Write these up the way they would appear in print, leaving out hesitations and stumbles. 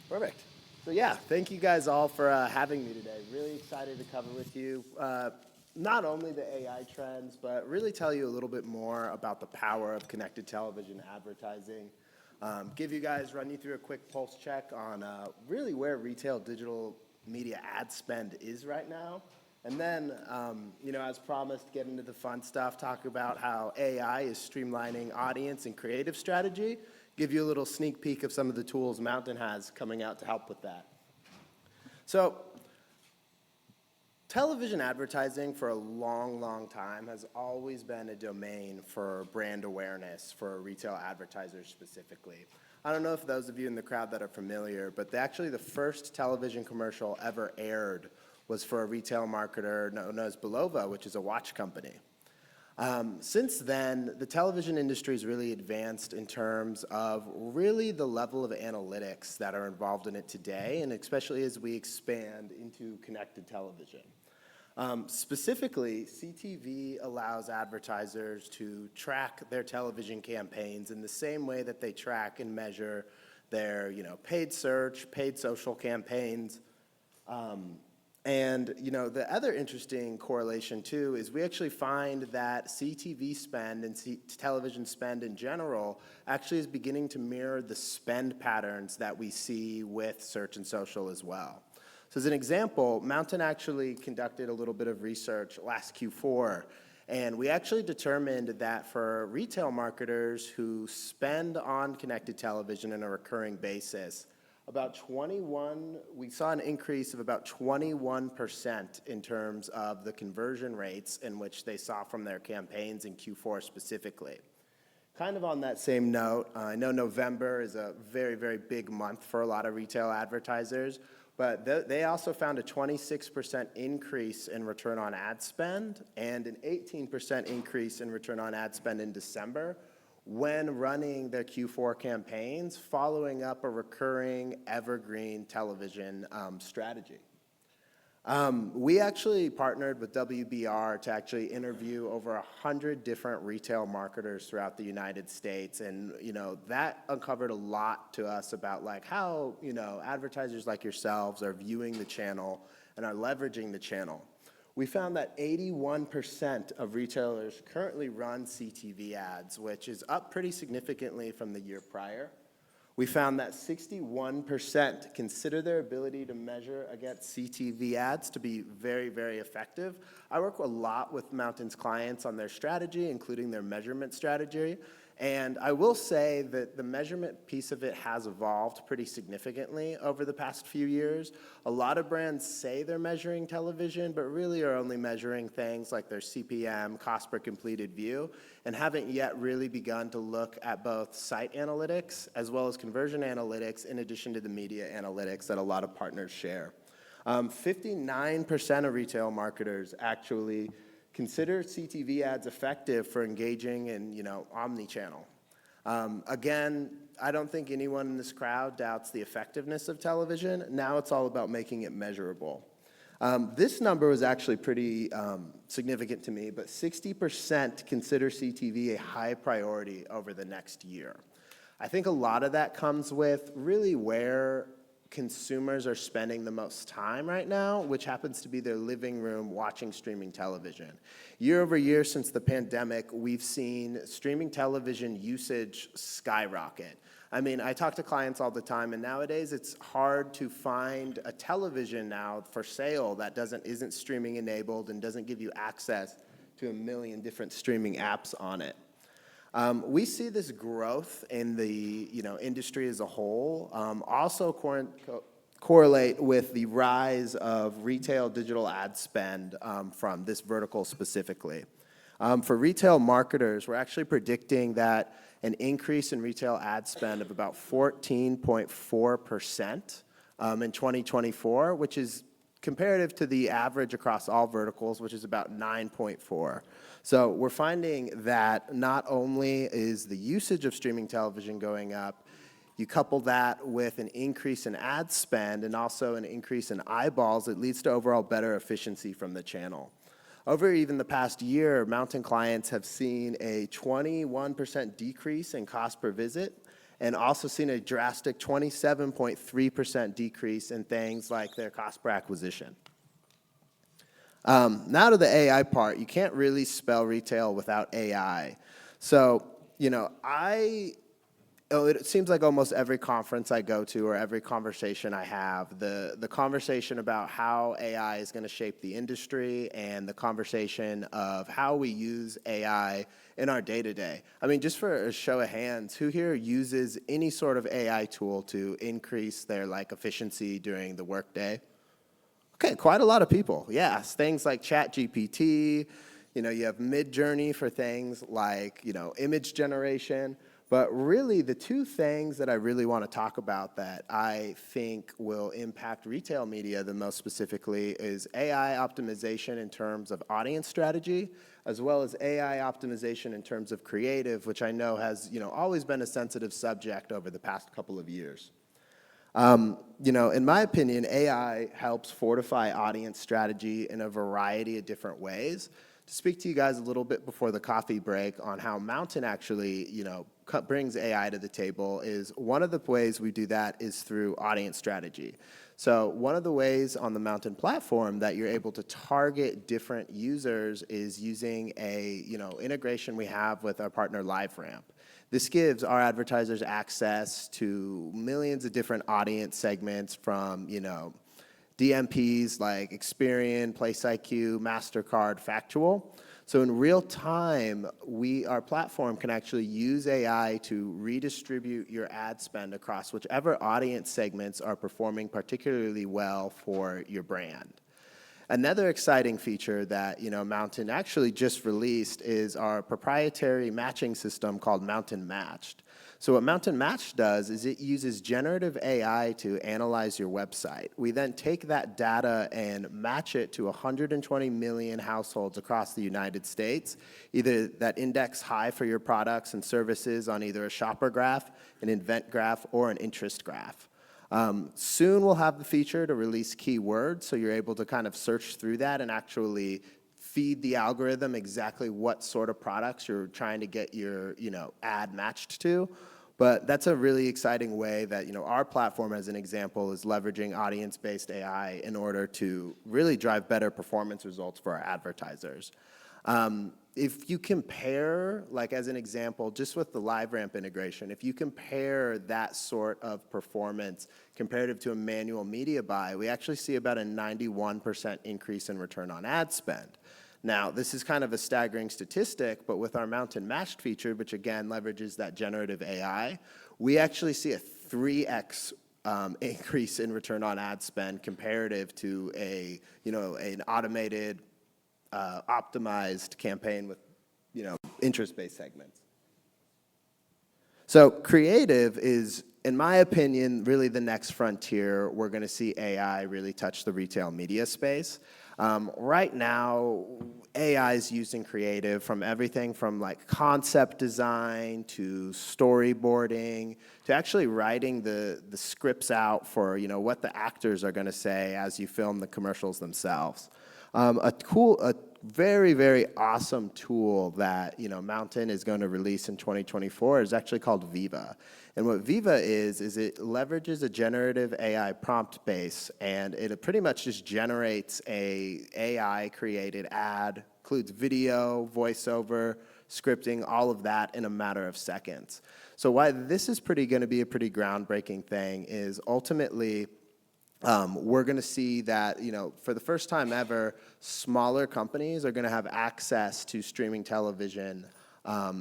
Perfect. So yeah, thank you guys all for having me today. Really excited to cover with you not only the AI trends, but really tell you a little bit more about the power of connected television advertising. Run you through a quick pulse check on really where retail digital media ad spend is right now. And then, as promised, get into the fun stuff, talk about how AI is streamlining audience and creative strategy, give you a little sneak peek of some of the tools Mountain has coming out to help with that. So, television advertising for a long, long time has always been a domain for brand awareness for retail advertisers specifically. I don't know if those of you in the crowd that are familiar, but actually the first television commercial ever aired was for a retail marketer known as Belova, which is a watch company. Since then, the television industry has really advanced in terms of really the level of analytics that are involved in it today, and especially as we expand into connected television. Specifically, CTV allows advertisers to track their television campaigns in the same way that they track and measure their paid search, paid social campaigns. The other interesting correlation too is we actually find that CTV spend and television spend in general actually is beginning to mirror the spend patterns that we see with search and social as well. So as an example, Mountain actually conducted a little bit of research last Q4, and we actually determined that for retail marketers who spend on connected television on a recurring basis, we saw an increase of about 21% in terms of the conversion rates in which they saw from their campaigns in Q4 specifically. Kind of on that same note, I know November is a very, very big month for a lot of retail advertisers, but they also found a 26% increase in return on ad spend and an 18% increase in return on ad spend in December when running their Q4 campaigns following up a recurring evergreen television strategy. We actually partnered with WBR to actually interview over 100 different retail marketers throughout the United States, and that uncovered a lot to us about how advertisers like yourselves are viewing the channel and are leveraging the channel. We found that 81% of retailers currently run CTV ads, which is up pretty significantly from the year prior. We found that 61% consider their ability to measure against CTV ads to be very, very effective. I work a lot with Mountain's clients on their strategy, including their measurement strategy. And I will say that the measurement piece of it has evolved pretty significantly over the past few years. A lot of brands say they're measuring television, but really are only measuring things like their CPM, cost per completed view, and haven't yet really begun to look at both site analytics as well as conversion analytics in addition to the media analytics that a lot of partners share. 59% of retail marketers actually consider CTV ads effective for engaging in, omni-channel. Again, I don't think anyone in this crowd doubts the effectiveness of television. Now it's all about making it measurable. This number was actually pretty significant to me, but 60% consider CTV a high priority over the next year. I think a lot of that comes with really where consumers are spending the most time right now, which happens to be their living room watching streaming television. Year over year since the pandemic, we've seen streaming television usage skyrocket. I mean, I talk to clients all the time, and nowadays it's hard to find a television now for sale that isn't streaming enabled and doesn't give you access to a million different streaming apps on it. We see this growth in the industry as a whole also correlate with the rise of retail digital ad spend from this vertical specifically. For retail marketers, we're actually predicting that an increase in retail ad spend of about 14.4% in 2024, which is comparative to the average across all verticals, which is about 9.4. So we're finding that not only is the usage of streaming television going up, you couple that with an increase in ad spend and also an increase in eyeballs, it leads to overall better efficiency from the channel. Over even the past year, Mountain clients have seen a 21% decrease in cost per visit and also seen a drastic 27.3% decrease in things like their cost per acquisition. Now to the AI part, you can't really spell retail without AI. So, it seems like almost every conference I go to or every conversation I have, the conversation about how AI is going to shape the industry and the conversation of how we use AI in our day-to-day. I mean, just for a show of hands, who here uses any sort of AI tool to increase their efficiency during the workday? Okay, quite a lot of people. Yes, things like ChatGPT, you have Midjourney for things like, image generation. But really, the two things that I really want to talk about that I think will impact retail media the most specifically is AI optimization in terms of audience strategy, as well as AI optimization in terms of creative, which I know has, always been a sensitive subject over the past couple of years. In my opinion, AI helps fortify audience strategy in a variety of different ways. To speak to you guys a little bit before the coffee break on how Mountain actually, brings AI to the table is one of the ways we do that is through audience strategy. So one of the ways on the Mountain platform that you're able to target different users is using a, integration we have with our partner LiveRamp. This gives our advertisers access to millions of different audience segments from, DMPs like Experian, PlaceIQ, MasterCard, Factual. So in real time, our platform can actually use AI to redistribute your ad spend across whichever audience segments are performing particularly well for your brand. Another exciting feature that Mountain actually just released is our proprietary matching system called Mountain Matched. So what Mountain Matched does is it uses generative AI to analyze your website. We then take that data and match it to 120 million households across the United States, either that index high for your products and services on either a shopper graph, an event graph, or an interest graph. Soon we'll have the feature to release keywords, so you're able to kind of search through that and actually feed the algorithm exactly what sort of products you're trying to get your ad matched to. But that's a really exciting way that our platform, as an example, is leveraging audience-based AI in order to really drive better performance results for our advertisers. If you compare, as an example, just with the LiveRamp integration, if you compare that sort of performance comparative to a manual media buy, we actually see about a 91% increase in return on ad spend. Now, this is kind of a staggering statistic, but with our Mountain Matched feature, which again leverages that generative AI, we actually see a 3x increase in return on ad spend comparative to an automated, optimized campaign with interest-based segments. So creative is, in my opinion, really the next frontier. We're going to see AI really touch the retail media space. Right now, AI is used in creative from everything from concept design to storyboarding to actually writing the scripts out for what the actors are going to say as you film the commercials themselves. A very, very awesome tool that Mountain is going to release in 2024 is actually called Viva. And what Viva is it leverages a generative AI prompt base, and it pretty much just generates a AI-created ad, includes video, voiceover, scripting, all of that in a matter of seconds. So why this is going to be a pretty groundbreaking thing is ultimately we're going to see that, for the first time ever, smaller companies are going to have access to streaming television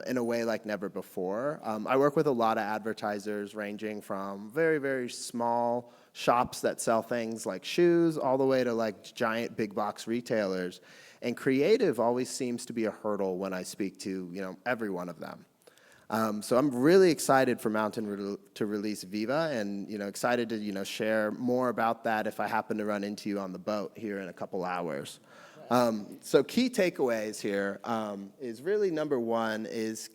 in a way like never before. I work with a lot of advertisers ranging from very, very small shops that sell things like shoes all the way to giant big box retailers. And creative always seems to be a hurdle when I speak to, every one of them. So I'm really excited for Mountain to release Viva and, excited to, share more about that if I happen to run into you on the boat here in a couple hours. So key takeaways here is really number one is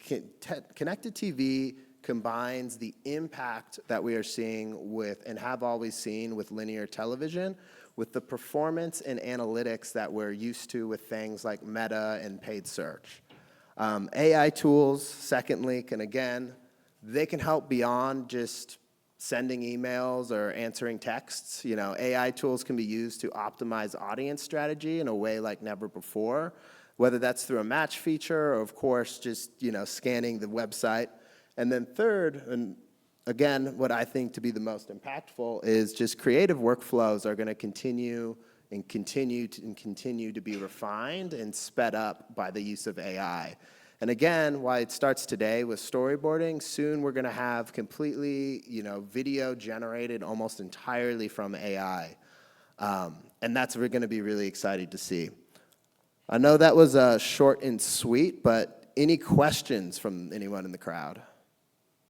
connected TV combines the impact that we are seeing with and have always seen with linear television with the performance and analytics that we're used to with things like Meta and paid search. AI tools, secondly, can again They can help beyond just sending emails or answering texts. You know, AI tools can be used to optimize audience strategy in a way like never before, whether that's through a match feature or, of course, just, you know, scanning the website. And then third, and again, what I think to be the most impactful is just creative workflows are going to continue to be refined and sped up by the use of AI. And again, why it starts today with storyboarding, soon we're going to have completely, you know, video generated almost entirely from AI. And that's what we're going to be really excited to see. I know that was short and sweet, but any questions from anyone in the crowd?